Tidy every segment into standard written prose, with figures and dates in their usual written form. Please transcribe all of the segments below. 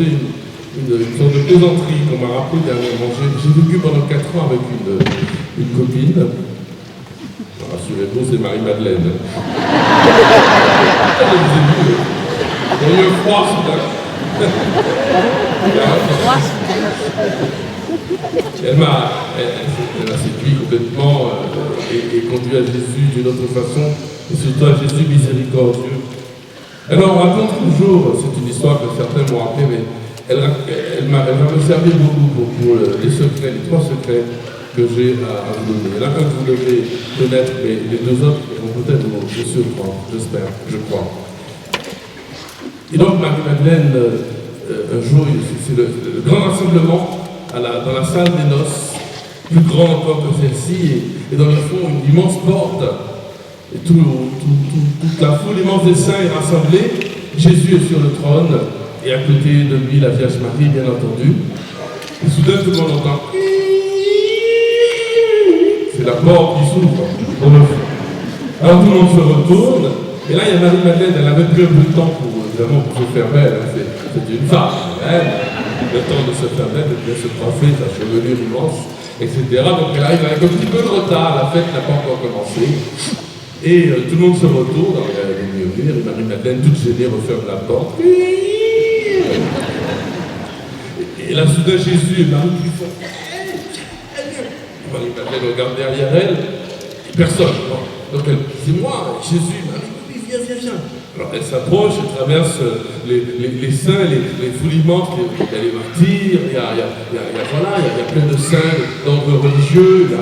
une sorte de plaisanterie qu'on m'a rappelé dernièrement. J'ai vécu pendant 4 ans avec une copine. Rassurez-vous, c'est Marie-Madeleine. Je vous ai vu. Il y a eu un froid soudain. Elle m'a séduit complètement et conduit à Jésus d'une autre façon, et surtout à Jésus miséricordieux. Alors on raconte toujours, c'est une histoire que certains m'ont rappelé, mais elle va me servir beaucoup pour les secrets, les 3 secrets que j'ai à vous donner. Il y en a un que vous devez connaître, mais les 2 autres vont peut-être vous surprendre, j'espère, je crois. Et donc Marie-Madeleine, un jour, c'est le grand rassemblement dans la salle des noces, plus grande encore que celle-ci, et dans le fond, une immense porte. Et toute la foule immense des saints est rassemblée. Jésus est sur le trône, et à côté de lui, la Vierge Marie, bien entendu. Et soudain, tout le monde entend. C'est la porte qui s'ouvre dans le fond. Alors tout le monde se retourne, et là, il y a Marie-Madeleine, elle avait pris un peu de temps pour se faire belle. C'est une femme, le temps de se faire belle, de bien se coiffer, sa chevelure immense, etc. Donc elle arrive avec un petit peu de retard, la fête n'a pas encore commencé. Et tout le monde se retourne, alors il y a des murmures, et Marie-Madeleine, toute gênée, referme la porte. Et là, soudain, Jésus et Marie lui font. Marie-Madeleine regarde derrière elle, et personne. Donc elle, c'est moi, Jésus, Marie, oui, viens. Alors elle s'approche, elle traverse les saints, les foules immenses, il y a les martyrs, il y a plein de saints d'ordre religieux, il y a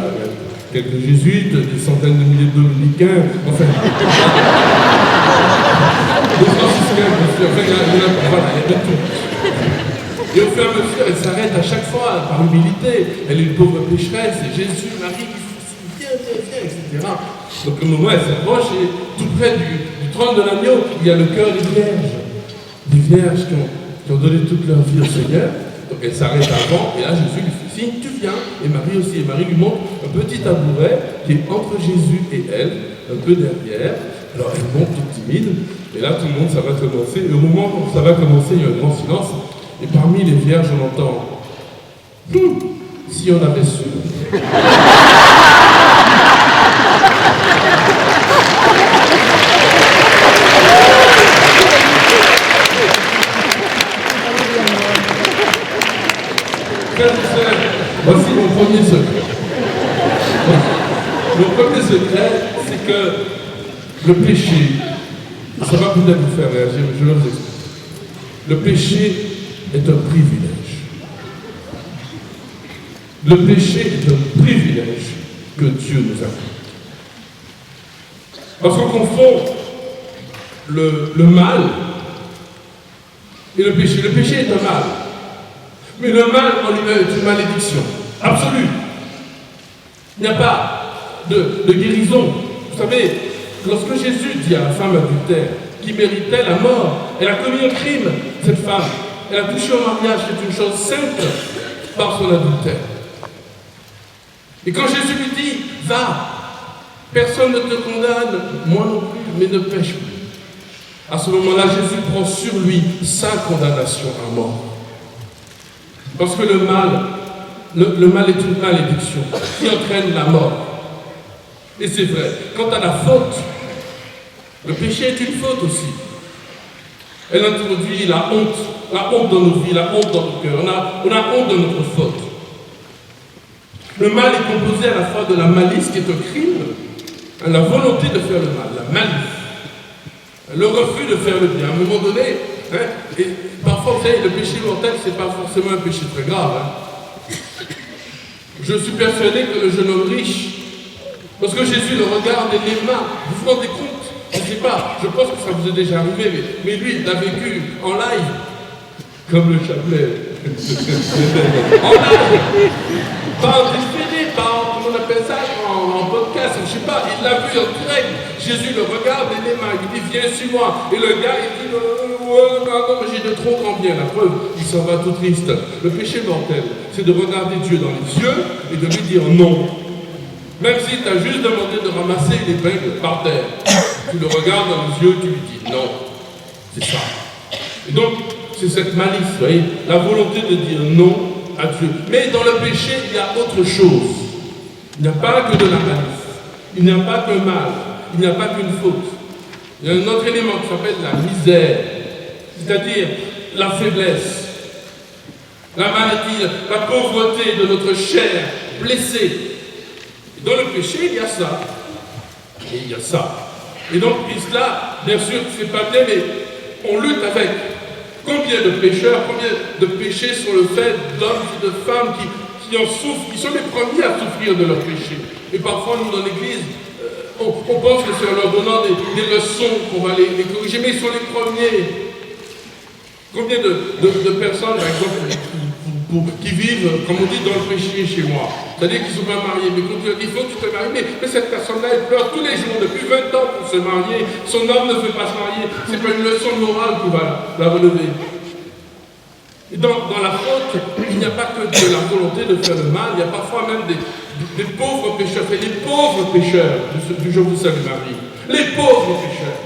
quelques jésuites, des centaines de milliers de dominicains, enfin. Des franciscains, bien sûr, enfin, il y a de tout. Et au fur et à mesure, elle s'arrête à chaque fois par humilité. Elle est une pauvre pécheresse, et Jésus, Marie, viens, etc. Donc au moment où elle s'approche, et tout près du trône de l'agneau, il y a le cœur des vierges qui ont donné toute leur vie au Seigneur. Donc elle s'arrête avant, et là Jésus lui fait signe, tu viens, et Marie aussi. Et Marie lui montre un petit tabouret qui est entre Jésus et elle, un peu derrière. Alors elle monte toute timide, et là tout le monde, ça va commencer. Et au moment où ça va commencer, il y a un grand silence, et parmi les vierges, on entend si on avait su. Voici mon premier secret. Mon premier secret, c'est que le péché, ça va peut-être vous faire réagir, mais je vais vous expliquer. Le péché est un privilège. Le péché est un privilège que Dieu nous a fait. Parce qu'on confond le mal et le péché. Le péché est un mal. Mais le mal en lui-même est une malédiction absolue. Il n'y a pas de guérison. Vous savez, lorsque Jésus dit à la femme adultère qui méritait la mort, elle a commis un crime, cette femme. Elle a touché au mariage, c'est une chose sainte par son adultère. Et quand Jésus lui dit, va, personne ne te condamne, moi non plus, mais ne pêche plus. À ce moment-là, Jésus prend sur lui sa condamnation à mort. Parce que le mal est une malédiction qui entraîne la mort. Et c'est vrai, quant à la faute, le péché est une faute aussi. Elle introduit la honte dans nos vies, la honte dans nos cœurs. On a honte de notre faute. Le mal est composé à la fois de la malice, qui est un crime, la volonté de faire le mal, la malice, le refus de faire le bien. À un moment donné, et parfois, vous savez, le péché mortel, ce n'est pas forcément un péché très grave. Je suis persuadé que le jeune homme riche, lorsque Jésus le regarde et l'aima, vous vous rendez compte? Je ne sais pas, je pense que ça vous est déjà arrivé, mais lui, il l'a vécu en live, comme le chapelet. En live, pas en DVD, pas en, comment on appelle ça, en podcast, je ne sais pas, il l'a vu en direct. Jésus le regarde et l'aima, il dit viens sur moi. Et le gars, il dit ouais, non, mais j'ai de trop grand bien. La preuve, il s'en va tout triste. Le péché mortel, c'est de regarder Dieu dans les yeux et de lui dire non. Même s'il t'a juste demandé de ramasser l'épingle par terre, tu le regardes dans les yeux, tu lui dis non. C'est ça. Et donc, c'est cette malice, vous voyez, la volonté de dire non à Dieu. Mais dans le péché, il y a autre chose. Il n'y a pas que de la malice. Il n'y a pas qu'un mal. Il n'y a pas qu'une faute. Il y a un autre élément qui s'appelle la misère, c'est-à-dire la faiblesse, la maladie, la pauvreté de notre chair blessée. Et dans le péché, il y a ça. Et il y a ça. Et donc, cela, bien sûr, c'est pas bien, mais on lutte avec. Combien de pécheurs, combien de péchés sur le fait d'hommes et de femmes qui en souffrent, qui sont les premiers à souffrir de leurs péchés. Et parfois, nous, dans l'Église, on pense que c'est en leur donnant des leçons qu'on va les corriger, mais ils sont les premiers. Combien de personnes, par exemple, qui vivent, comme on dit, dans le péché chez moi. C'est-à-dire qu'ils ne sont pas mariés, mais quand il faut que tu te maries, mais cette personne-là, elle pleure tous les jours, depuis 20 ans pour se marier, son homme ne veut pas se marier, c'est pas une leçon morale qui va la relever. Et dans la faute, il n'y a pas que de la volonté de faire le mal, il y a parfois même des pauvres pécheurs, c'est les pauvres pécheurs du Je vous salue Marie, les pauvres pécheurs.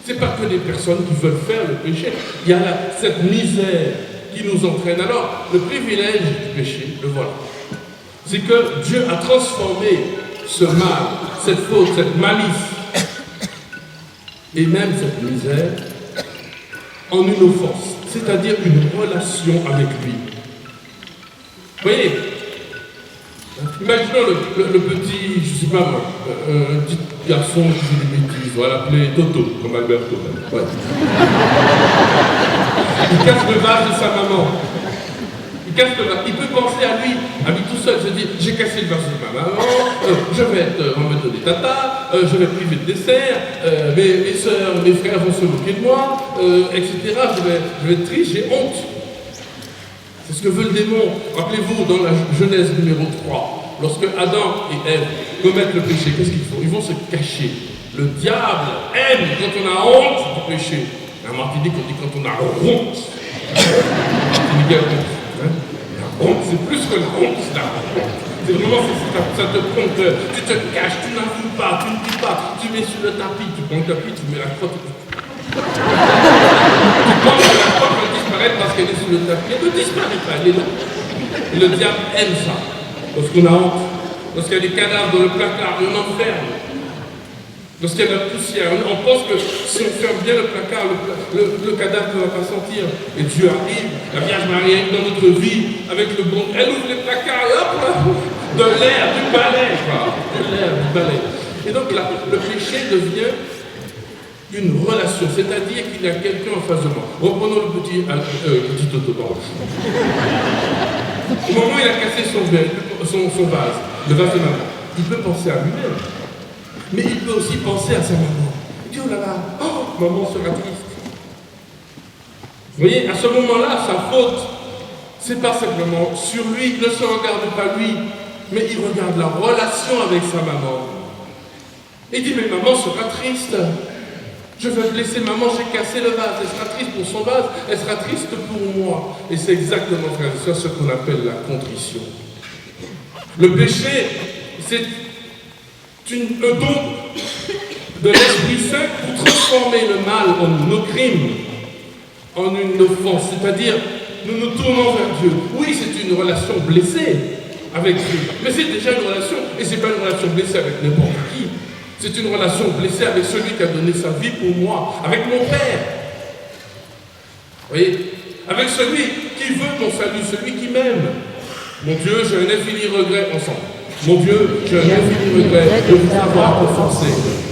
Ce n'est pas que des personnes qui veulent faire le péché, il y a cette misère qui nous entraîne. Alors, le privilège du péché, le voilà. C'est que Dieu a transformé ce mal, cette faute, cette malice, et même cette misère, en une offense, c'est-à-dire une relation avec lui. Vous voyez, imaginons le petit, je ne sais pas moi, un petit garçon qui fait des bêtises, on va l'appeler Toto, comme Alberto. Ouais. Il casse le vase de sa maman. Il casse le vase. Il peut penser à lui tout seul, se dire, j'ai cassé le vase de ma maman, je vais remettre des tatas, je vais priver de dessert, mes soeurs, mes frères vont se moquer de moi, etc. Je vais être triste, j'ai honte. C'est ce que veut le démon. Rappelez-vous, dans la Genèse numéro 3, lorsque Adam et Ève commettent le péché, qu'est-ce qu'ils font? Ils vont se cacher. Le diable aime quand on a honte du péché. En Martinique, on dit quand on a honte. Martinique, hein? La honte, c'est plus que la honte, c'est la honte. C'est vraiment, ça te prend que tu te caches, tu n'avoues pas, tu ne dis pas, tu mets sur le tapis, tu prends le tapis, tu mets la crotte. Tu penses que la crotte va disparaître parce qu'elle est sous le tapis. Elle ne disparaît pas, elle est là. Et le diable aime ça. Lorsqu'on a honte, lorsqu'il y a des cadavres dans le placard, on enferme. Lorsqu'il y a de la poussière, on pense que si on ferme bien le placard, le cadavre ne va pas sortir. Et Dieu arrive, la Vierge Marie arrive dans notre vie avec le bon. Elle ouvre les placards et hop là, de l'air, du balai, quoi. De l'air, du balai. Et donc là, le péché devient une relation, c'est-à-dire qu'il y a quelqu'un en face de moi. Reprenons le petit Toto. Au moment où il a cassé son vase, le vase de maman, il peut penser à lui-même. Mais il peut aussi penser à sa maman. Il dit, oh là là, oh, maman sera triste. Vous voyez, à ce moment-là, sa faute, c'est pas simplement sur lui, il ne se regarde pas lui, mais il regarde la relation avec sa maman. Il dit, mais maman sera triste. Je vais blesser maman, j'ai cassé le vase. Elle sera triste pour son vase, elle sera triste pour moi. Et c'est exactement, frère et sœurs, ce qu'on appelle la contrition. Le péché, c'est un don de l'Esprit Saint pour transformer le mal en nos crimes, en une offense. C'est-à-dire, nous nous tournons vers Dieu. Oui, c'est une relation blessée avec Dieu, mais c'est déjà une relation, et ce n'est pas une relation blessée avec n'importe qui. C'est une relation blessée avec celui qui a donné sa vie pour moi, avec mon Père. Vous voyez? Avec celui qui veut mon salut, celui qui m'aime. Mon Dieu, j'ai un infini regret ensemble. Mon Dieu, j'ai un infini regret de vous avoir offensé,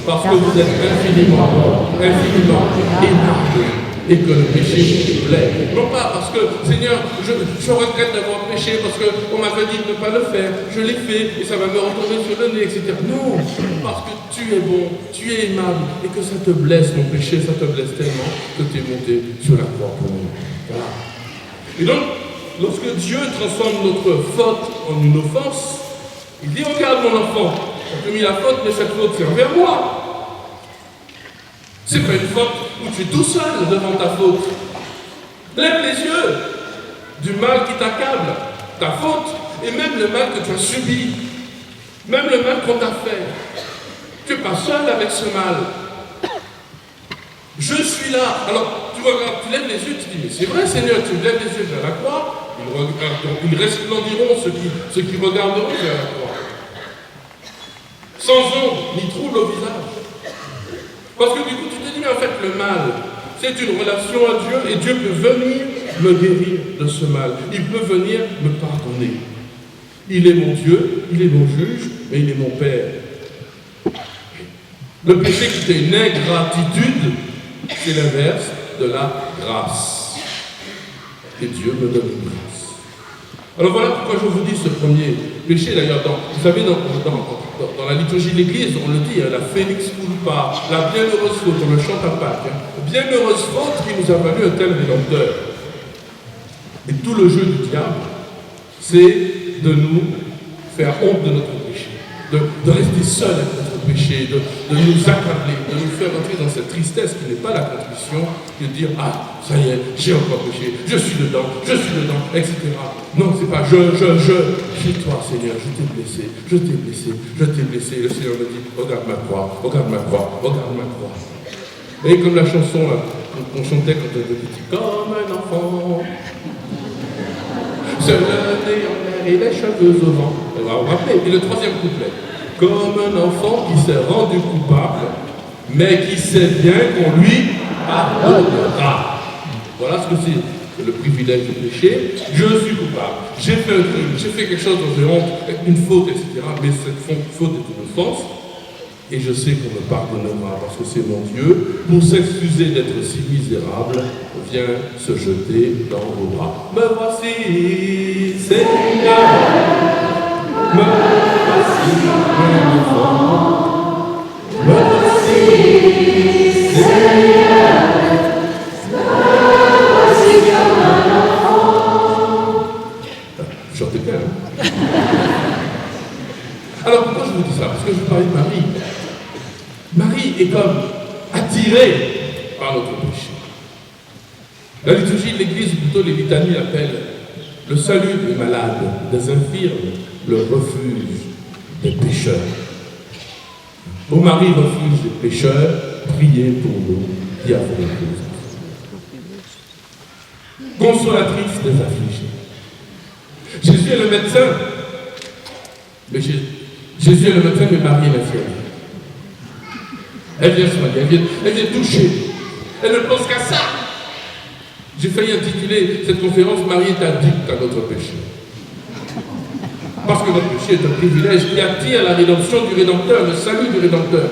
parce que vous êtes infiniment aimable, et que le péché vous plaît. Non pas parce que, Seigneur, je regrette d'avoir péché, parce qu'on m'avait dit de ne pas le faire, je l'ai fait, et ça va me retomber sur le nez, etc. Non, parce que tu es bon, tu es aimable, et que ça te blesse, mon péché, ça te blesse tellement que tu es monté sur la croix pour nous. Voilà. Et donc, lorsque Dieu transforme notre faute en une offense, il dit, regarde mon enfant, tu as mis la faute, mais cette faute c'est envers moi. C'est pas une faute où tu es tout seul devant ta faute. Lève les yeux du mal qui t'accable, ta faute, et même le mal que tu as subi, même le mal qu'on t'a fait. Tu n'es pas seul avec ce mal. Je suis là. Alors, regardes, tu lèves les yeux, tu dis, mais c'est vrai Seigneur, tu lèves les yeux vers la croix, ils resplendiront ceux qui regarderont vers la croix. Sans ombre, ni trouble au visage. Parce que du coup, tu te dis, mais en fait, le mal, c'est une relation à Dieu, et Dieu peut venir me guérir de ce mal. Il peut venir me pardonner. Il est mon Dieu, il est mon juge, mais il est mon Père. Le péché qui était une ingratitude, c'est l'inverse de la grâce. Et Dieu me donne une grâce. Alors voilà pourquoi je vous dis ce premier péché. D'ailleurs, vous savez, dans la liturgie de l'Église, on le dit, la Félix culpa, la bienheureuse faute, on le chante à Pâques. Bienheureuse faute qui nous a valu un tel rédempteur. Et tout le jeu du diable, c'est de nous faire honte de notre péché, de rester seul avec notre péché, de nous accabler, de nous faire entrer dans cette tristesse qui n'est pas la contrition, de dire « Ah, ça y est, j'ai encore péché, je suis dedans, etc. » Non, c'est pas « c'est toi Seigneur, je t'ai blessé. Le Seigneur me dit « Regarde ma croix. » Et comme la chanson qu'on chantait quand on était petit, comme un enfant, seul le nez en l'air et les cheveux au vent. On va rappeler. Et le troisième couplet. Comme un enfant qui s'est rendu coupable, mais qui sait bien qu'on lui pardonnera. Voilà ce que c'est le privilège du péché. Je suis coupable. J'ai fait un crime, j'ai fait quelque chose dont j'ai honte, une faute, etc. Mais cette faute est une offense. Et je sais qu'on me pardonnera parce que c'est mon Dieu. Pour s'excuser d'être si misérable, vient se jeter dans vos bras. Me voici, Seigneur. Me voici, mon enfant. Me voici, Seigneur. Me voici comme un enfant. Chantez bien. Alors pourquoi je vous dis ça? Parce que je vous parlais de Marie. Marie est comme attirée par notre péché. La liturgie de l'Église, plutôt les litanies, l'appellent le salut des malades, des infirmes, le refuge des pécheurs. Ô Marie, refuge des pécheurs, priez pour nous qui avons épouse. Consolatrice des affligés. Jésus est le médecin, mais Jésus est le médecin, mais Marie est l'infirmière. Elle vient soigner, elle vient toucher. Elle ne pense qu'à ça. J'ai failli intituler cette conférence « Marie est addict à notre péché ». Parce que notre péché est un privilège qui attire la rédemption du Rédempteur, le salut du Rédempteur.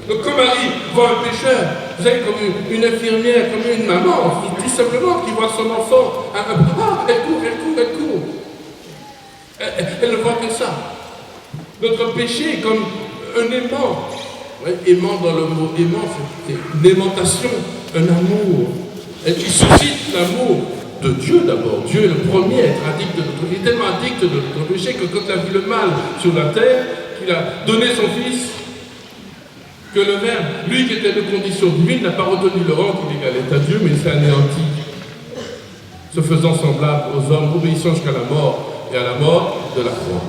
Donc quand Marie voit un pécheur, vous savez, comme une infirmière, comme une maman, tout simplement, qui voit son enfant, elle court. Elle ne voit que ça. Notre péché est comme un aimant. Ouais, aimant dans le mot aimant, c'est une aimantation, un amour. Et qui suscite l'amour de Dieu d'abord. Dieu est le premier à être addict de notre péché. Il est tellement addict de notre péché que quand il a vu le mal sur la terre, qu'il a donné son fils, que le Verbe, lui qui était de condition divine, n'a pas retenu le rang qu'il égalait à Dieu, mais il s'est anéanti, se faisant semblable aux hommes, obéissant jusqu'à la mort, et à la mort de la croix.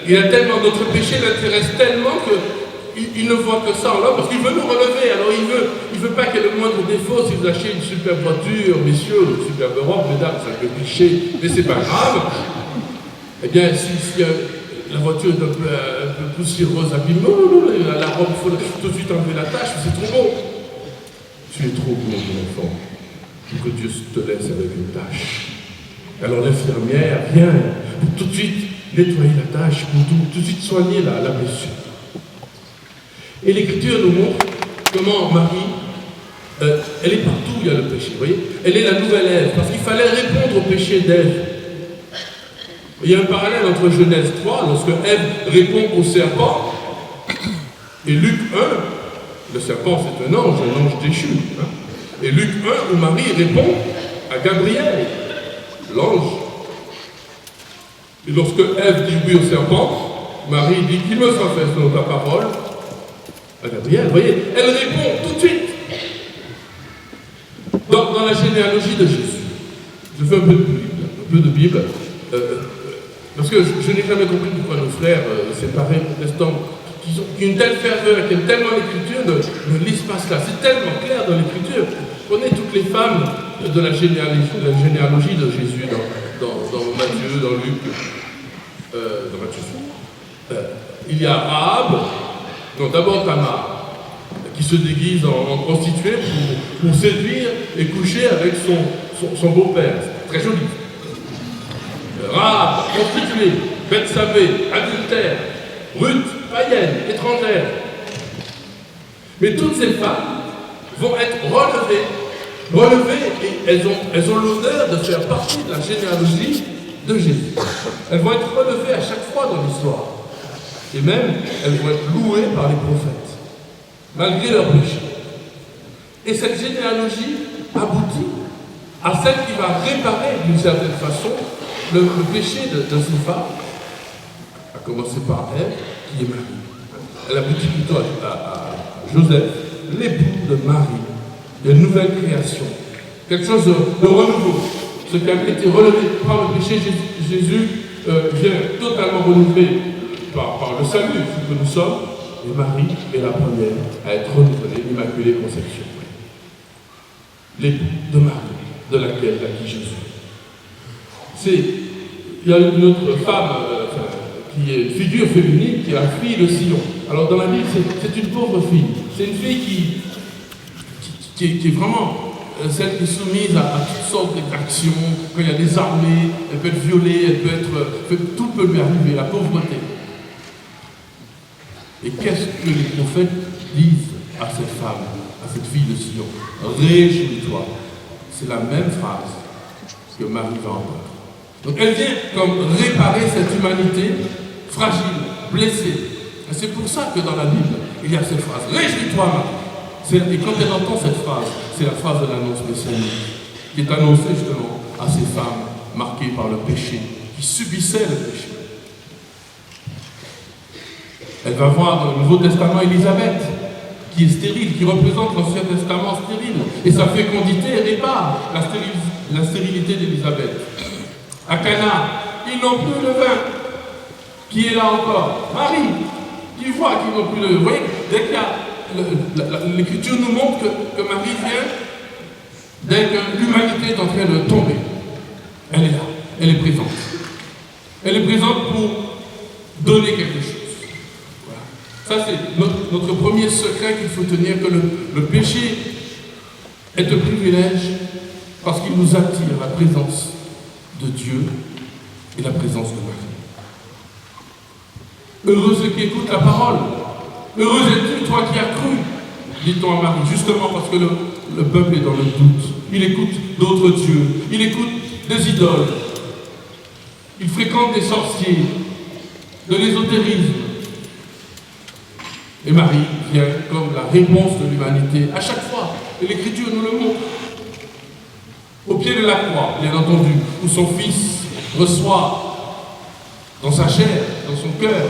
Il a tellement, notre péché l'intéresse tellement qu'il ne voit que ça en l'homme, parce qu'il veut nous relever. Alors il veut pas qu'il y ait le moindre défaut. Si vous achetez une superbe voiture, messieurs, une superbe robe, mesdames, c'est un peu cliché, mais c'est pas grave. Eh bien, si la voiture est un peu poussiéreuse, abîmée, non, la robe, il faut tout de suite enlever la tache, c'est trop beau. Tu es trop beau, mon enfant, pour que Dieu te laisse avec une tache. Alors l'infirmière vient pour tout de suite nettoyer la tâche, pour tout de suite soigner la blessure. Et l'Écriture nous montre comment Marie, elle est partout où il y a le péché, vous voyez. Elle est la nouvelle Ève, parce qu'il fallait répondre au péché d'Ève. Il y a un parallèle entre Genèse 3, lorsque Ève répond au serpent, et Luc 1, le serpent c'est un ange déchu. Hein, et Luc 1, où Marie répond à Gabriel, l'ange. Et lorsque Ève dit oui au serpent, Marie dit qu'il me soit fait selon ta parole à Gabriel. Vous voyez, elle répond tout de suite. Dans la généalogie de Jésus, je fais un peu de Bible, parce que je n'ai jamais compris pourquoi nos frères séparés, protestants, qui ont une telle ferveur, qui aiment tellement l'Écriture, ne lisent pas cela. C'est tellement clair dans l'Écriture. Prenez toutes les femmes de la généalogie de Jésus dans Matthieu, dans Luc, dans Matthieu. Il y a Rahab, non d'abord Tamar, qui se déguise en prostituée pour séduire et coucher avec son beau-père. C'est très joli. Rahab, prostituée, Bethsabée, adultère, Ruth, païenne, étrangère. Mais toutes ces femmes vont être relevées et elles ont l'honneur de faire partie de la généalogie de Jésus. Elles vont être relevées à chaque fois dans l'histoire. Et même, elles vont être louées par les prophètes, malgré leurs péchés. Et cette généalogie aboutit à celle qui va réparer d'une certaine façon le péché de ces femmes, à commencer par elle, qui est Marie. Elle aboutit plutôt à Joseph, l'époux de Marie, une nouvelle création, quelque chose de renouveau. Ce qui avait été relevé par le péché, Jésus vient totalement renouveler par le salut, ce que nous sommes, et Marie est la première à être renouvelée, l'Immaculée Conception. L'époux de Marie, de laquelle naquit Jésus. Il y a une autre femme qui est une figure féminine, qui est la fille de Sion. Alors dans la Bible, c'est une pauvre fille. C'est une fille qui est vraiment celle qui est soumise à toutes sortes d'actions. Quand il y a des armées, elle peut être violée, tout peut lui arriver, la pauvreté. Et qu'est-ce que les prophètes disent à cette femme, à cette fille de Sion? Réjouis-toi. C'est la même phrase que Marie va entendre. Donc elle vient comme réparer cette humanité fragile, blessée. Et c'est pour ça que dans la Bible, il y a cette phrase. Réjouis-toi, Marie. Et quand elle entend cette phrase, c'est la phrase de l'annonce messianique, qui est annoncée justement à ces femmes marquées par le péché, qui subissaient le péché. Elle va voir dans le Nouveau Testament Élisabeth, qui est stérile, qui représente l'Ancien Testament stérile. Et sa fécondité répare la stérilité d'Élisabeth. À Cana, ils n'ont plus le vin. Qui est là encore? Marie, qui voit qu'ils n'ont plus le vin. Vous voyez, dès qu'il y a l'Écriture nous montre que Marie vient, dès que l'humanité est en train de tomber, elle est là, elle est présente. Elle est présente pour donner quelque chose. Ça, c'est notre premier secret qu'il faut tenir, que le péché est un privilège parce qu'il nous attire la présence de Dieu et la présence de Marie. Heureux ceux qui écoutent la parole. Heureux es-tu, toi qui as cru, dit-on à Marie, justement parce que le peuple est dans le doute. Il écoute d'autres dieux, il écoute des idoles, il fréquente des sorciers, de l'ésotérisme. Et Marie vient comme la réponse de l'humanité à chaque fois. Et l'Écriture nous le montre. Au pied de la croix, bien entendu, où son Fils reçoit dans sa chair, dans son cœur,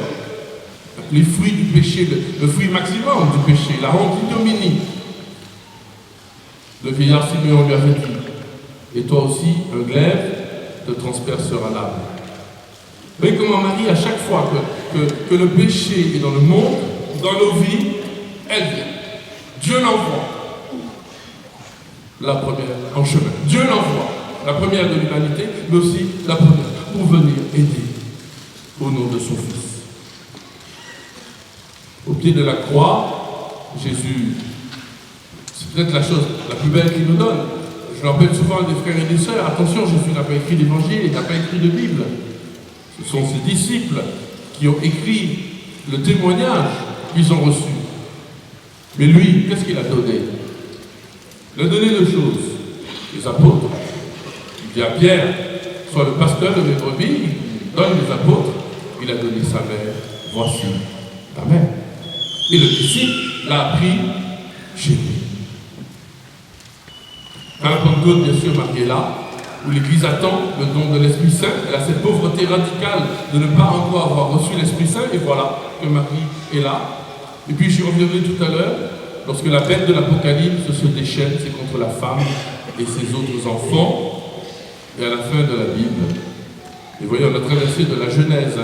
les fruits du péché, le fruit maximum du péché, la honte, l'ignominie. Le vieillard Simeon lui avait dit, et toi aussi, un glaive te transpercera l'âme. Vous voyez comment Marie, à chaque fois que le péché est dans le monde, dans nos vies, elle vient. Dieu l'envoie. La première en chemin. Dieu l'envoie. La première de l'humanité, mais aussi la première pour venir aider au nom de son Fils. Au pied de la croix, Jésus, c'est peut-être la chose la plus belle qu'il nous donne. Je rappelle souvent à des frères et des sœurs, attention, Jésus n'a pas écrit d'évangile, il n'a pas écrit de Bible. Ce sont ses disciples qui ont écrit le témoignage qu'ils ont reçu. Mais lui, qu'est-ce qu'il a donné? Il a donné deux choses. Les apôtres. Il dit à Pierre, sois le pasteur de mes brebis, il donne les apôtres, il a donné sa mère, voici ta mère. Et le disciple l'a appris chez lui. À la Pentecôte, bien sûr, Marie est là, où l'Église attend le don de l'Esprit Saint. Elle a cette pauvreté radicale de ne pas encore avoir reçu l'Esprit Saint, et voilà que Marie est là. Et puis j'y reviendrai tout à l'heure, lorsque la bête de l'Apocalypse se déchaîne, c'est contre la femme et ses autres enfants, et à la fin de la Bible. Et voyez, on a traversé de la Genèse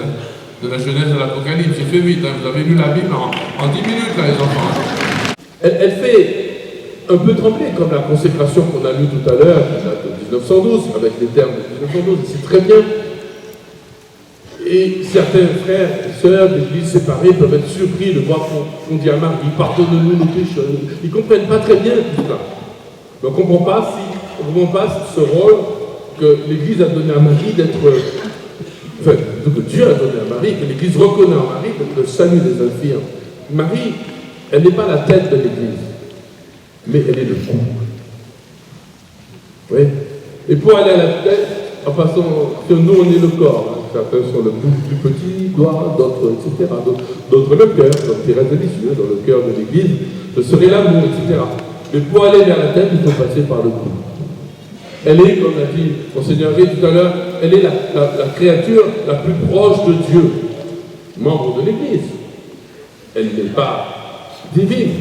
de la Genèse à l'Apocalypse. J'ai fait vite, hein. Vous avez lu la Bible en 10 minutes, là, les enfants. Elle fait un peu trembler, comme la consécration qu'on a lue tout à l'heure, qui date de 1912, avec les termes de 1912, c'est très bien. Et certains frères et sœurs d'églises séparées peuvent être surpris de voir qu'on dit à Marie, pardonne-nous nos péchés. Ils ne comprennent pas très bien tout ça. On ne comprend pas ce rôle que l'Église a donné à Marie d'être, enfin, que Dieu a donné à Marie, que l'Église reconnaît à Marie d'être le salut des infirmes. Marie, elle n'est pas la tête de l'Église, mais elle est le cou. Oui. Et pour aller à la tête, en passant, nous on est le corps. Hein. Certains sont le plus petit, doigt, d'autres, etc. D'autres le cœur, comme Thérèse de Lisieux, dans le cœur de l'Église, ce serait l'amour, etc. Mais pour aller vers la tête, il faut passer par le cou. Elle est, comme l'a dit Monseigneur Ré tout à l'heure, elle est la créature la plus proche de Dieu, membre de l'Église. Elle n'est pas divine.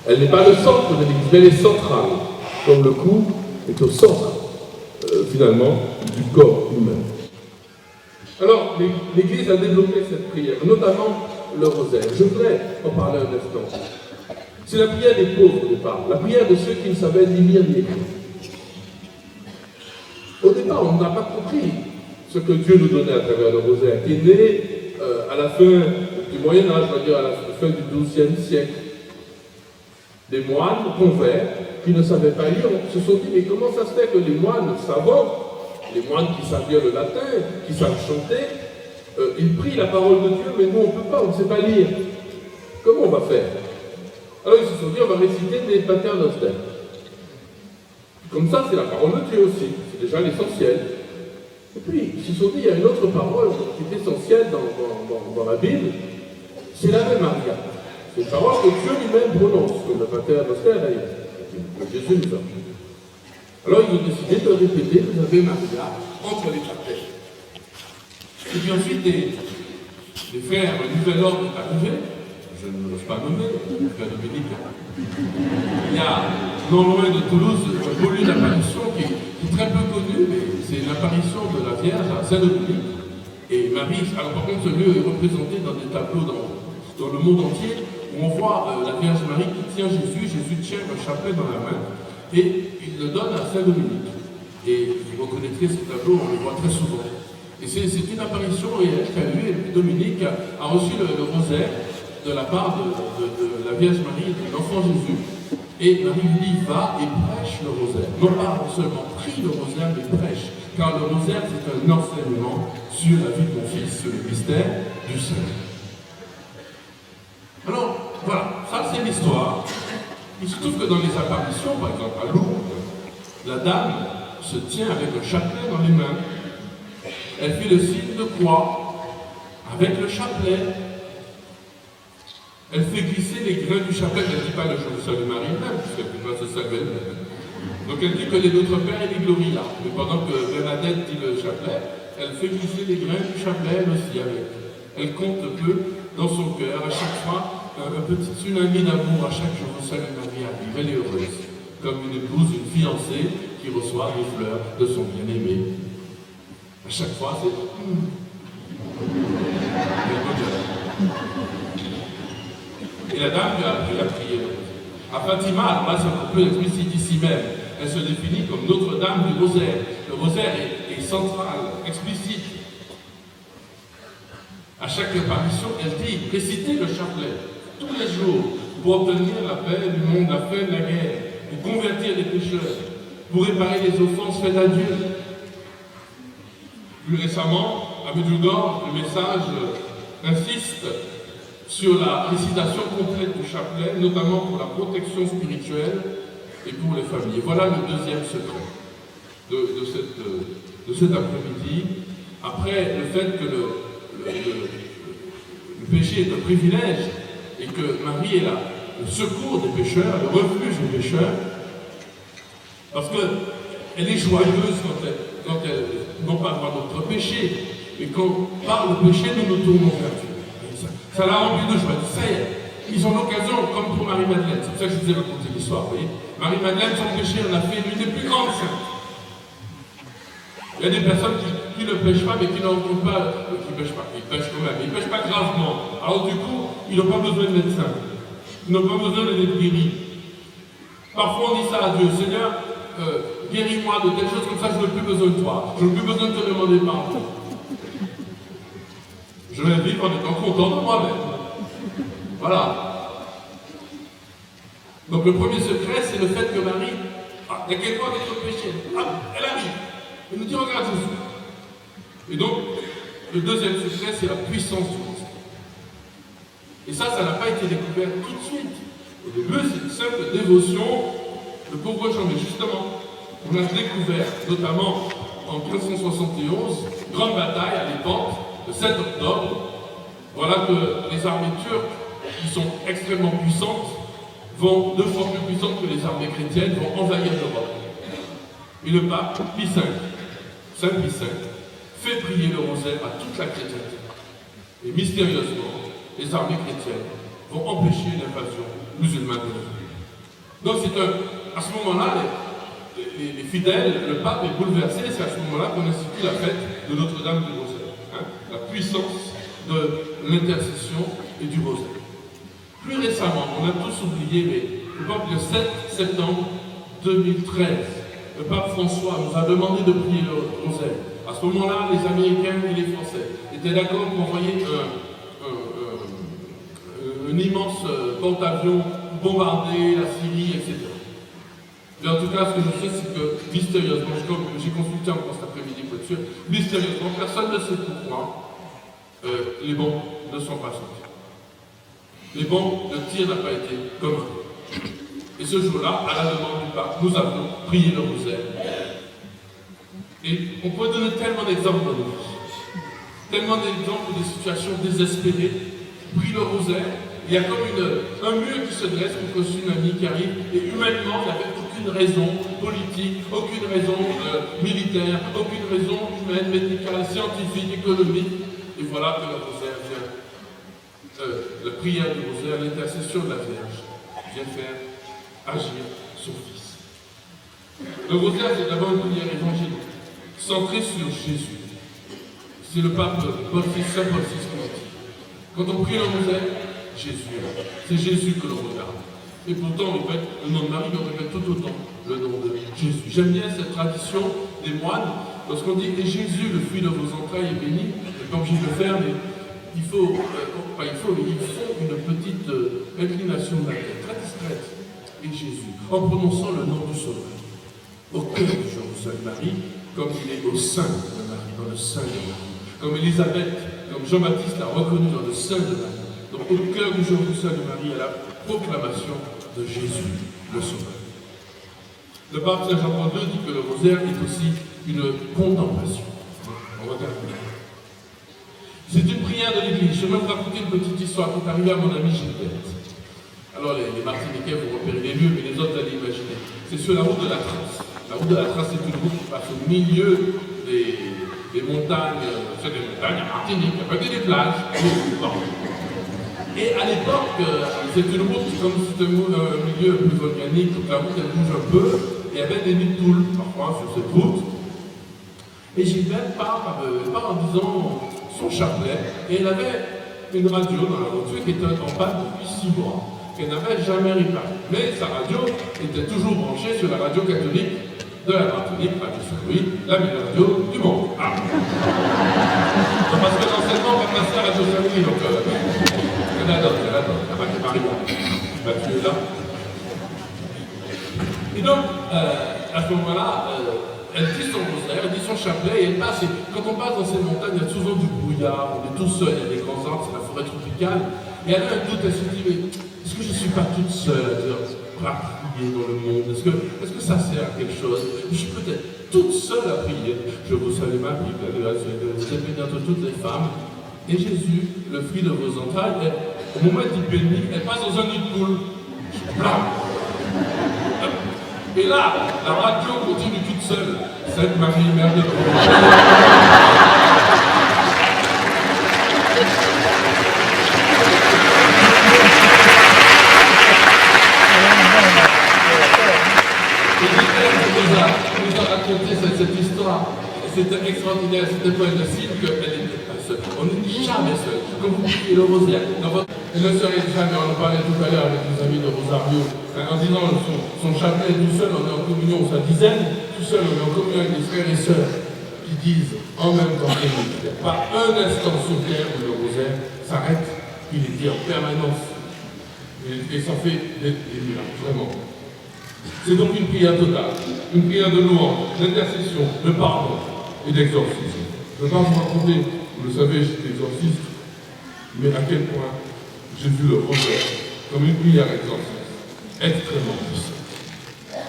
Elle n'est pas le centre de l'Église, mais elle est centrale, comme le cou est au centre, finalement, du corps humain. Alors, l'Église a développé cette prière, notamment le rosaire. Je voudrais en parler un instant. C'est la prière des pauvres au départ, la prière de ceux qui ne savaient ni lire ni écrire. Au départ, on n'a pas compris ce que Dieu nous donnait à travers le rosaire, qui est né à la fin du Moyen-Âge, on va dire à la fin du XIIe siècle. Des moines converts qui ne savaient pas lire se sont dit, mais comment ça se fait que les moines savants, les moines qui savent lire le latin, qui savent chanter, ils prient la parole de Dieu, mais nous on ne peut pas, on ne sait pas lire. Comment on va faire? Alors ils se sont dit, on va réciter des paternosters. Comme ça, c'est la parole de Dieu aussi, c'est déjà l'essentiel. Et puis, ils se sont dit, il y a une autre parole qui est essentielle dans la Bible, c'est l'Ave Maria. C'est une parole que Dieu lui-même prononce, comme le paternoster d'ailleurs, que Jésus nous a. Alors ils ont décidé de répéter l'Ave Maria entre les chapelles. Et puis ensuite, les frères du Nouvel Ordre est arrivé, je ne l'ose pas nommer, le frère Dominique. Il y a, non loin de Toulouse, un beau lieu d'apparition qui est très peu connu, mais c'est l'apparition de la Vierge à Saint-Dominique. Et Marie, alors par contre, ce lieu est représenté dans des tableaux dans le monde entier, où on voit la Vierge Marie qui tient Jésus tient un chapelet dans la main, et il le donne à Saint-Dominique. Et vous reconnaîtrez ce tableau, on le voit très souvent. Et c'est une apparition réelle qu'a eu, et puis Dominique a reçu le rosaire de la part de la Vierge Marie et de l'enfant Jésus. Et Marie lui dit, va et prêche le rosaire. Non pas seulement prie le rosaire, mais prêche. Car le rosaire, c'est un enseignement sur la vie de mon fils, sur le mystère du Seigneur. Alors, voilà, ça c'est l'histoire. Il se trouve que dans les apparitions, par exemple à Lourdes, la dame se tient avec un chapelet dans les mains. Elle fait le signe de croix avec le chapelet. Elle fait glisser les grains du chapelet. Elle ne dit pas le Je vous salue Marie même, puisqu'elle va se saluer elle-même. Donc elle dit que les Notre Père et les Gloria. Mais pendant que Bernadette dit le chapelet, elle fait glisser les grains du chapelet elle aussi avec. Elle compte un peu dans son cœur, à chaque fois, un petit tsunami d'amour, à chaque Je vous salue Marie arrive. Elle est heureuse, comme une épouse, une fiancée qui reçoit des fleurs de son bien-aimé. À chaque fois, c'est Et la dame lui a appris à prier. À Fatima, alors là c'est un peu explicite ici même, elle se définit comme Notre-Dame du Rosaire. Le rosaire est central, explicite. À chaque apparition, elle dit, récitez le chapelet tous les jours pour obtenir la paix du monde, la fin de la guerre, pour convertir les pécheurs, pour réparer les offenses faites à Dieu. Plus récemment, à Medjugorje, le message insiste sur la récitation complète du chapelet, notamment pour la protection spirituelle et pour les familles. Et voilà le deuxième secret de cet après-midi. Après le fait que le péché est un privilège et que Marie est là, le secours des pécheurs, le refuge des pécheurs, parce qu'elle est joyeuse quand elle non pas par notre péché, mais quand par le péché nous nous tournons vers Dieu. Ça l'a rempli de joie. Ça y est, ils ont l'occasion, comme pour Marie-Madeleine, c'est pour ça que je vous ai raconté l'histoire, vous voyez. Marie-Madeleine, son péché, on a fait l'une des plus grandes saintes. Il y a des personnes qui qui ne pêchent pas, mais qui n'en font pas, qui pêchent pas, ils pêchent quand même, ils ne pêchent pas gravement. Alors du coup, ils n'ont pas besoin de médecin, ils n'ont pas besoin d'être guéris. Parfois on dit ça à Dieu, Seigneur, guéris-moi de telles choses comme ça, je n'ai plus besoin de toi, je n'ai plus besoin de te demander pardon. Je vais vivre en étant content de moi-même. Voilà. Donc le premier secret, c'est le fait que Marie, il y a quelqu'un avec le péché, elle arrive. Elle nous dit, regarde Jésus. Et donc, le deuxième secret, c'est la puissance du rosaire. Et ça n'a pas été découvert tout de suite. Au début, c'est une simple dévotion de pauvre gens. Mais justement, on a découvert, notamment en 1571, grande bataille à l'époque, le 7 octobre. Voilà que les armées turques, qui sont extrêmement puissantes, vont 2 fois plus puissantes que les armées chrétiennes, vont envahir l'Europe. Et le pape, Pie V, Saint Pie V, fait prier le rosaire à toute la chrétienté. Et mystérieusement, les armées chrétiennes vont empêcher l'invasion musulmane de l'Europe. Donc à ce moment-là, les fidèles, le pape est bouleversé, c'est à ce moment-là qu'on institue la fête de Notre-Dame du rosaire. La puissance de l'intercession et du rosaire. Plus récemment, on a tous oublié, mais le pape le 7 septembre 2013, le pape François nous a demandé de prier le rosaire. À ce moment-là, les Américains et les Français étaient d'accord pour envoyer un immense porte-avions pour bombarder la Syrie, etc. Mais en tout cas, ce que je sais, c'est que mystérieusement, j'ai consulté encore cet après-midi pour être sûr, mystérieusement, personne ne sait pourquoi les bombes ne sont pas sorties. Les bombes, le tir n'a pas été commandé. Et ce jour-là, à la demande du pape, nous avons prié le rosaire. Et on peut donner tellement d'exemples dans nos vies. Tellement d'exemples de situations désespérées. Prie le rosaire, il y a comme un mur qui se dresse contre le tsunami qui arrive. Et humainement, il n'y avait aucune raison politique, aucune raison militaire, aucune raison humaine, médicale, scientifique, économique. Et voilà que le rosaire vient. La prière du rosaire, l'intercession de la Vierge, vient faire agir son Fils. Le rosaire, c'est d'abord une prière évangélique, centrée sur Jésus. C'est le pape Saint Paul VI qui l'a dit. Quand on prie le rosaire, Jésus, c'est Jésus que l'on regarde. Et pourtant, on répète le nom de Marie, mais on répète tout autant le nom de Jésus. J'aime bien cette tradition des moines, lorsqu'on dit « Et Jésus, le fruit de vos entrailles, est béni », je n'ai pas obligé de le faire, mais il faut une petite inclination de la tête, très discrète. Et Jésus, en prononçant le nom du Sauveur, au cœur du jour du Saint Marie, comme il est au sein de Marie, dans le sein de Marie, comme Élisabeth, comme Jean-Baptiste l'a reconnu dans le sein de Marie. Donc au cœur du jour du Saint de Marie, à la proclamation de Jésus, le Sauveur. Le pape Saint Jean-Paul II dit que le rosaire est aussi une contemplation. On regarde. C'est une prière de l'Église. Je vais vous raconter une petite histoire qui est arrivée à mon ami Gilberte. Alors les Martiniquais vont repérer les lieux, mais les autres allez imaginer. C'est sur la route de la Trace. La route de la Trace, c'est une route qui passe au milieu des montagnes, c'est des montagnes à Martinique, à côté des plages. Et à l'époque, c'est une route, comme c'est un milieu plus volcanique, donc la route elle bouge un peu, et il y avait des nids de poules parfois sur cette route. Et Gilberte part en disant son chapelet, et elle avait une radio dans la voiture qui était en panne depuis 6 mois, qu'elle n'avait jamais réparée. Mais sa radio était toujours branchée sur la radio catholique de la Martinique, Radio Saint-Louis, la meilleure radio du monde. Ah. Parce que l'enseignement va passer à Radio Saint-Louis, donc elle adore, Mathieu est là. Et donc, à ce moment-là, elle dit son rosaire, elle dit son chapelet, et elle passe. Et quand on passe dans ces montagnes, il y a souvent du brouillard, on est tout seul, il y a des grands arbres, c'est la forêt tropicale. Et elle a un doute, elle se dit, mais est-ce que je ne suis pas toute seule à prier dans le monde? Est-ce que ça sert à quelque chose? Je suis peut-être toute seule à prier. Je vous salue Marie, vous êtes bénie entre toutes les femmes. Et Jésus, le fruit de vos entrailles, au moment où il bénit, elle passe dans un nid de poule. Et là, la radio continue toute seule. Sainte Marie, Mère de Dieu. nous a raconté cette histoire ça. C'était extraordinaire, c'était pas une signe qu'elle n'était pas seule. On n'est jamais seul. Comme vous priez le rosaire, et ne serait jamais, on en parlait tout à l'heure avec les amis de Rosario, en disant son chapelet tout seul, on est en communion, sa dizaine, tout seul, on est en communion avec des frères et sœurs qui disent en même temps qu'il n'y a pas un instant sur terre où le rosaire s'arrête, il est dit en permanence. Et ça fait des miracles, vraiment. C'est donc une prière totale, une prière de louange, d'intercession, de pardon et d'exorcisme. Je ne vais pas vous raconter, vous le savez, j'étais exorciste, mais à quel point j'ai vu le rosaire comme une prière exorciste, extrêmement puissante.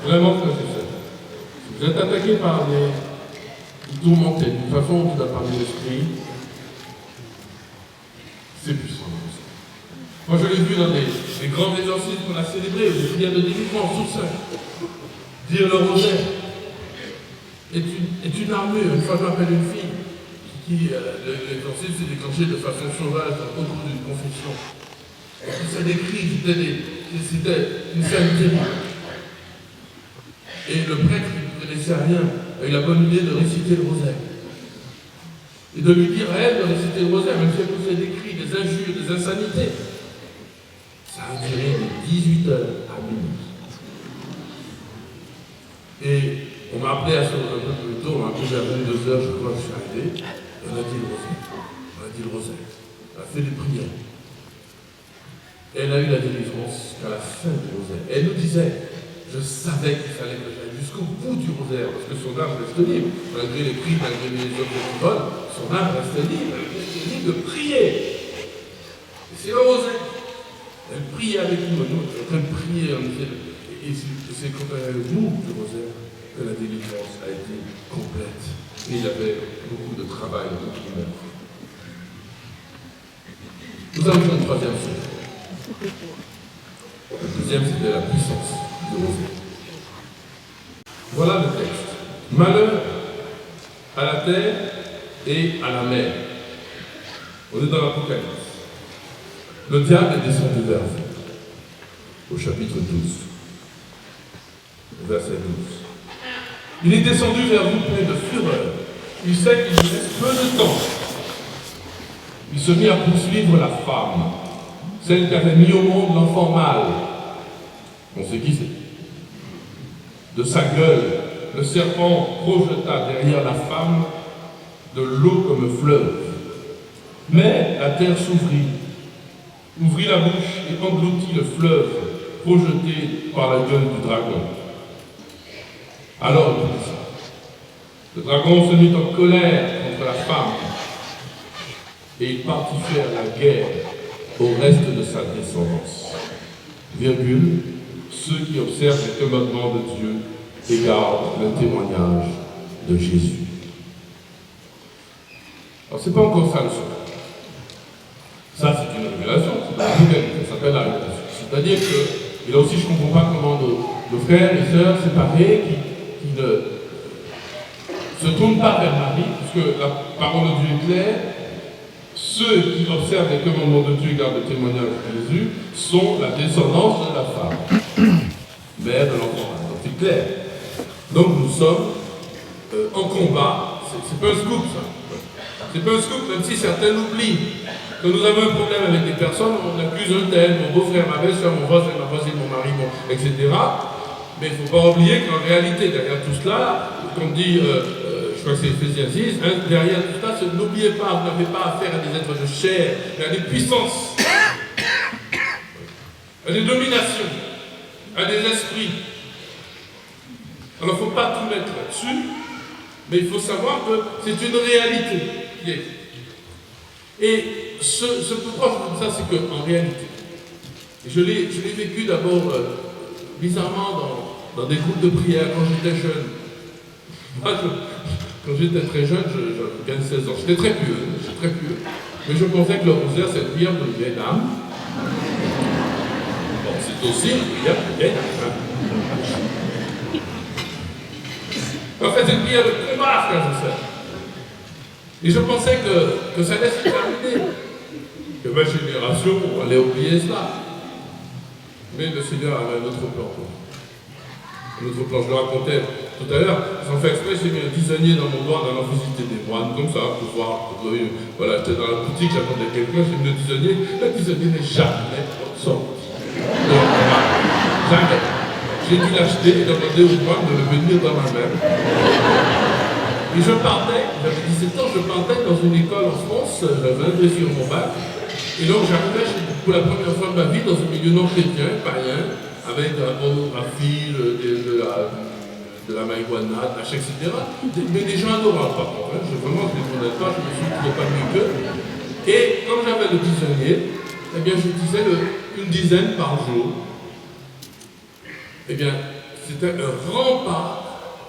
Vraiment très puissante. Si vous êtes attaqué par des tourmentés, d'une façon qui n'a pas l'esprit, c'est puissant. Moi je l'ai vu dans des grands exorcismes qu'on a célébrés, des prières de délivrance, tout ça. Dire le rosaire est une armure. Une fois je m'appelle une fille qui l'exorcisme s'est déclenché de façon sauvage au cours d'une confession. Et ça décrit, c'était une scène terrible. Et le prêtre qui ne connaissait rien a eu la bonne idée de réciter le rosaire. Et de lui dire à elle de réciter le rosaire, même si elle faisait des cris, des injures, des insanités. Ça a duré de 18h à minuit. Et on m'a appelé un peu plus tôt, on m'a appelé vers 22h, je crois que je suis arrivé, et on a dit le rosaire. On a dit le rosaire. On a fait des prières. Et elle a eu la délivrance jusqu'à la fin du rosaire. Et elle nous disait, je savais qu'il fallait que j'aille jusqu'au bout du rosaire, parce que son âme reste libre, malgré les cris, malgré les objets qui volent, son âme reste libre, elle reste libre de prier. Et c'est le rosaire. Elle priait avec nous, elle priait, et c'est quand elle avait le bout du rosaire que la délivrance a été complète. Et il y avait beaucoup de travail, beaucoup de monde. Nous avons une troisième chose. Le deuxième, c'était la puissance du rosaire. Voilà le texte. Malheur à la terre et à la mer. On est dans l'Apocalypse. Le diable est descendu vers vous, au chapitre 12, verset 12. Il est descendu vers vous plein de fureur. Il sait qu'il lui reste peu de temps. Il se mit à poursuivre la femme, celle qui avait mis au monde l'enfant mâle. On sait qui c'est. De sa gueule, le serpent projeta derrière la femme de l'eau comme fleuve. Mais la terre s'ouvrit, ouvrit la bouche et engloutit le fleuve projeté par la gueule du dragon. Alors il dit ça. Le dragon se mit en colère contre la femme et il partit faire la guerre au reste de sa descendance. Virgule, ceux qui observent les commandements de Dieu et gardent le témoignage de Jésus. Alors c'est pas encore ça le secret. Ça, c'est une révélation, c'est pas une nouvelle, ça s'appelle la révélation. C'est-à-dire que, et là aussi, je ne comprends pas comment nos frères et sœurs séparés qui ne se tournent pas vers Marie, puisque la parole de Dieu est claire, ceux qui observent les commandements de Dieu et gardent le témoignage de Jésus sont la descendance de la femme, mère de l'enfant. Donc c'est clair. Donc nous sommes en combat, c'est pas un scoop ça. C'est pas un scoop, même si certains l'oublient. Quand nous avons un problème avec des personnes, on accuse un tel, mon beau-frère, ma belle-soeur, mon voisin, ma voisine, mon mari, etc. Mais il ne faut pas oublier qu'en réalité, derrière tout cela, comme dit, je crois que c'est Ephésiens 6, hein, derrière tout cela, n'oubliez pas, vous n'avez pas affaire à des êtres de chair, mais à des puissances, à des dominations, à des esprits. Alors il ne faut pas tout mettre là-dessus, mais il faut savoir que c'est une réalité qui est. Et ce pourquoi je dis ça, c'est qu'en réalité, je l'ai vécu d'abord bizarrement dans des groupes de prière quand j'étais jeune. Moi, quand j'étais très jeune, je gagne 16 ans, j'étais très pieux, mais je pensais que le rosaire, c'est une prière de vieille dame. Bon, c'est aussi une prière de vieille dame. En fait, c'est une prière de combat, frère et sœur. Et je pensais que ça allait se terminer. Que ma génération allait oublier cela. Mais le Seigneur avait un autre plan. Un autre plan, je le racontais tout à l'heure, j'en fais exprès, j'ai mis un tisonnier dans mon doigt en allant visiter des moines, comme ça, pour voir. Voilà, j'étais dans la boutique, j'attendais quelqu'un, j'ai mis le tisonnier n'est jamais sorti. Donc, jamais. J'ai dû l'acheter et demander au moine de le venir dans ma main. Et je partais, j'avais 17 ans, je partais dans une école en France, j'avais sur mon bac. Et donc j'arrivais pour la première fois de ma vie dans un milieu non chrétien, païen, avec de la pornographie, de la marijuana, de la etc. Mais des gens adorables par contre, hein. Vraiment, je ne les connais pas, je me suis trouvé pas mieux qu'eux. Et comme j'avais le tisonnier, eh bien je disais une dizaine par jour. Eh bien, c'était un rempart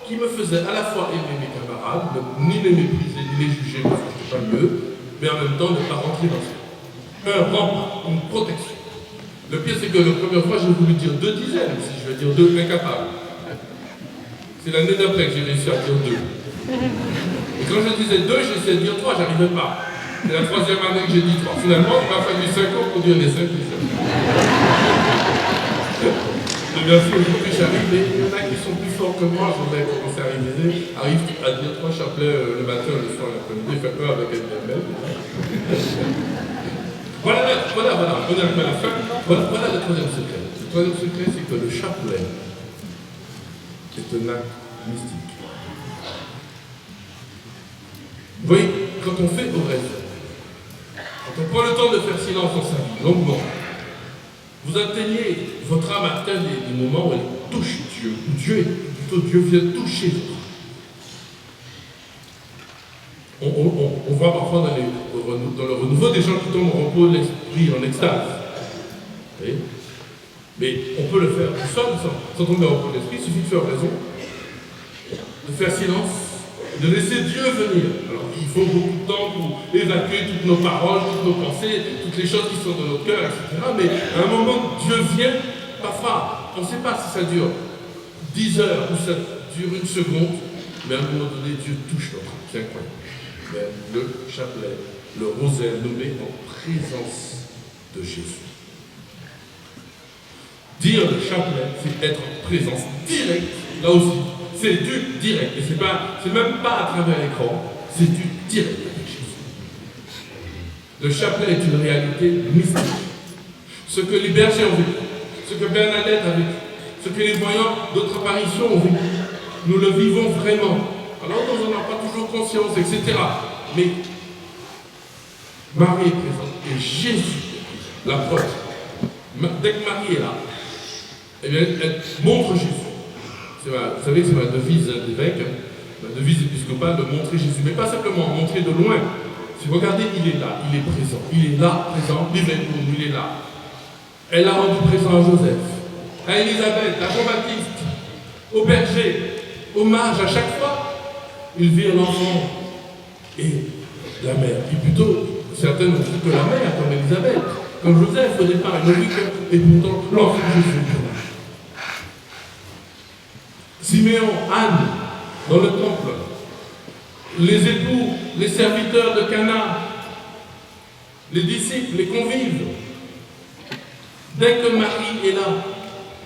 qui me faisait à la fois aimer mes camarades, ni les mépriser, ni les juger parce que je n'étais pas mieux, mais en même temps ne pas rentrer dans ça. Un rempart, une protection. Le pire, c'est que la première fois, j'ai voulu dire 2 dizaines, si je veux dire 2 incapables. C'est l'année d'après que j'ai réussi à dire 2. Et quand je disais 2, j'essayais de dire 3, j'arrivais pas. C'est la 3e année que j'ai dit 3. Finalement, il m'a fallu 5 ans pour dire les 5 dizaines. Et bien sûr, aujourd'hui j'arrive, mais il y en a qui sont plus forts que moi, je vais commencer à réviser, arrive à dire 3 chapelets le matin, le soir, l'après-midi, faire peur avec une belle. Voilà, on arrive à la fin. Voilà le 3e secret. Le 3e secret, c'est que le chapelet est un acte mystique. Vous voyez, quand on fait oraison, quand on prend le temps de faire silence dans sa vie, longuement, vous atteignez, votre âme atteint des moments où elle touche Dieu, où Dieu vient toucher votre âme. On voit parfois dans le renouveau des gens qui tombent en repos de l'esprit, en extase. Vous voyez? Mais on peut le faire tout seul, sans tomber en repos de l'esprit, il suffit de faire raison, de faire silence, de laisser Dieu venir. Alors il faut beaucoup de temps pour évacuer toutes nos paroles, toutes nos pensées, toutes les choses qui sont dans notre cœur, etc. Mais à un moment, Dieu vient, parfois, on ne sait pas si ça dure 10 heures ou ça dure 1 seconde, mais à un moment donné, Dieu touche notre âme. C'est incroyable. Mais le chapelet, le rosaire nous met en présence de Jésus. Dire le chapelet, c'est être en présence directe, là aussi. C'est du direct. Et c'est même pas à travers l'écran, c'est du direct avec Jésus. Le chapelet est une réalité mystique. Ce que les bergers ont vécu, ce que Bernadette a vécu, ce que les voyants d'autres apparitions ont vécu, nous le vivons vraiment. Alors on n'en a pas toujours conscience, etc. Mais Marie est présente et Jésus est présent. La preuve. Dès que Marie est là, eh bien, elle montre Jésus. Vous savez que c'est ma devise d'évêque, ma devise épiscopale de montrer Jésus, mais pas simplement montrer de loin. Si vous regardez, il est là, il est présent, il est là, présent, il est pour nous, il est là. Elle a rendu présent à Joseph, à Élisabeth, à Jean-Baptiste, au berger, au mage, à chaque fois, ils virent l'enfant et la mère, qui plutôt, certaines ont vu que la mère, comme Élisabeth, comme Joseph au départ, ils ont vu que, et pourtant, l'enfant Jésus est là. Siméon, Anne, dans le temple, les époux, les serviteurs de Cana, les disciples, les convives. Dès que Marie est là,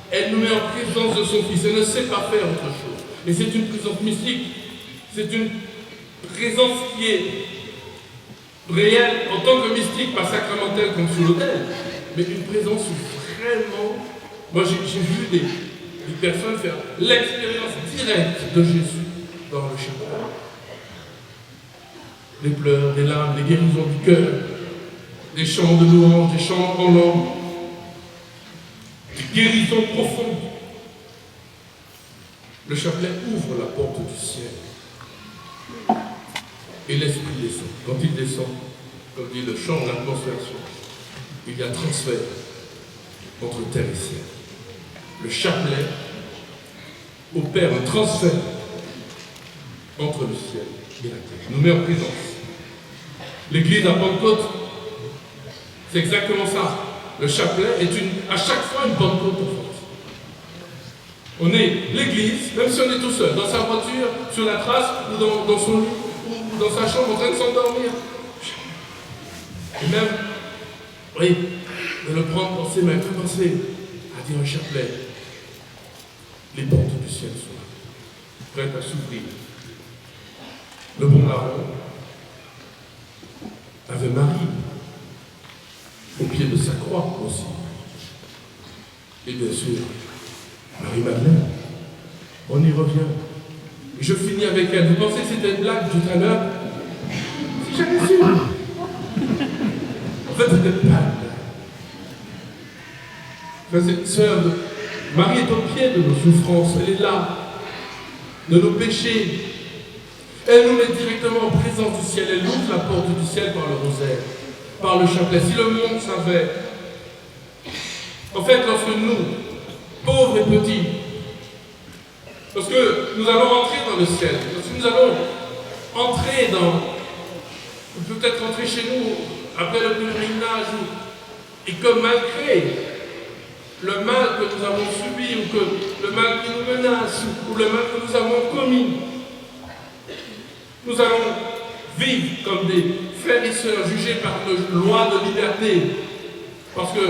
elle nous met en présence de son Fils. Elle ne sait pas faire autre chose. Et c'est une présence mystique. C'est une présence qui est réelle en tant que mystique, pas sacramentelle comme sur l'autel, mais une présence où vraiment... Moi, j'ai vu des personnes faire l'expérience directe de Jésus dans le chapelet. Des pleurs, des larmes, des guérisons du cœur, des chants de louange, des chants en langue, des guérisons profondes. Le chapelet ouvre la porte du ciel. Et l'Esprit descend. Quand il descend, comme dit le chant, l'atmosphère change. Il y a transfert entre terre et ciel. Le chapelet opère un transfert entre le ciel et la terre. Nous met en présence. L'église à Pentecôte, c'est exactement ça. Le chapelet est à chaque fois une Pentecôte forte. On est l'église, même si on est tout seul, dans sa voiture, sur la trace, ou dans son lit, ou dans sa chambre en train de s'endormir. Et même, oui, de le prendre dans ses mains, commencer à dire un chapelet. Les portes du ciel sont là. prête à s'ouvrir. Le bon larron avait Marie au pied de sa croix aussi. Et bien sûr, Marie-Madeleine. On y revient. Et je finis avec elle. Vous pensez que c'était une blague tout à l'heure? Si j'avais su. En fait, c'était pas une blague. Frères et sœurs, Marie est au pied de nos souffrances. Elle est là, de nos péchés. Elle nous met directement en présence du ciel. Elle ouvre la porte du ciel par le rosaire, par le chapelet. Si le monde savait, en fait, lorsque nous, pauvres et petits, lorsque nous allons entrer dans le ciel, lorsque nous allons entrer peut-être rentrer chez nous après le pèlerinage, et que malgré le mal que nous avons subi, ou que le mal qui nous menace, ou le mal que nous avons commis, nous allons vivre comme des frères et sœurs jugés par une loi de liberté, parce que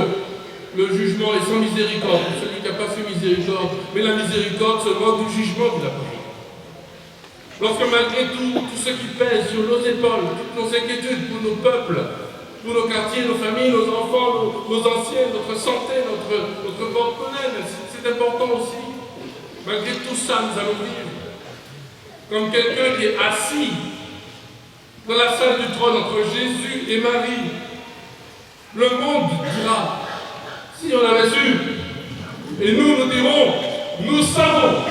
le jugement est sans miséricorde pour celui qui n'a pas fait miséricorde, mais la miséricorde se moque du jugement qu'il a pris. Lorsque malgré tout ce qui pèse sur nos épaules, toutes nos inquiétudes pour nos peuples, pour nos quartiers, nos familles, nos enfants, nos anciens, notre santé, notre porte-monnaie, c'est important aussi. Malgré tout ça, nous allons vivre comme quelqu'un qui est assis dans la salle du trône entre Jésus et Marie. Le monde dira, si on avait su, et nous dirons, nous savons.